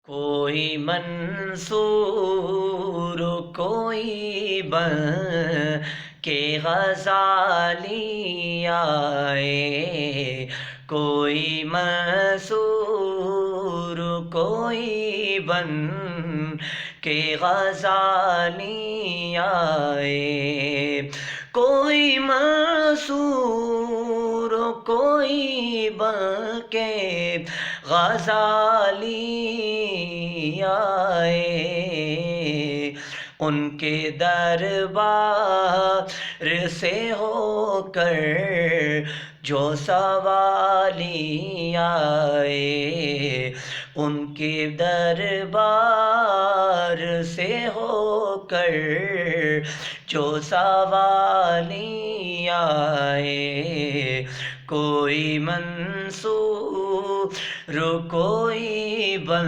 کوئی منصور کوئی بن کے غزالی آئے، کوئی منصور کوئی بن کے غزالی آئے، کوئی منصور کوئی بن کے غزالی آئے، ان کے دربار سے ہو کر جو سوالی آئے، ان کے دربار سے ہو کر جو سوالی آئے، کوئی منصور کوئی بن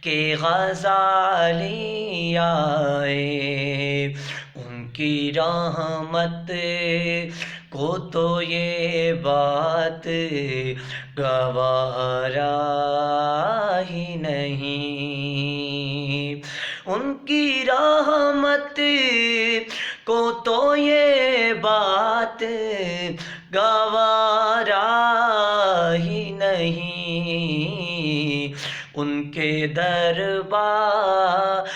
کے غزالی آئے، ان کی رحمت کو تو یہ بات گوارا ہی نہیں، ان کی رحمت کو تو یہ بات گوارا ہی نہیں، ان کے دربار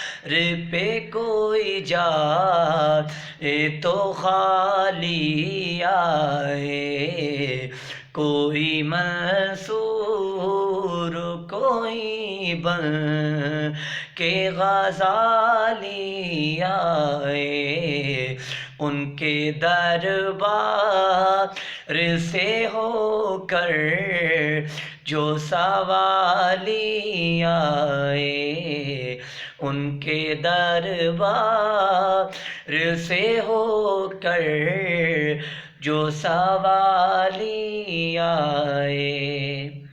پہ کوئی جائے تو خالی آئے، کوئی منصور کوئی بن کے غزالی آئے، ان کے دربار سے ہو کر جو سوالی آئے، ان کے دربار سے ہو کر جو سوالی آئے۔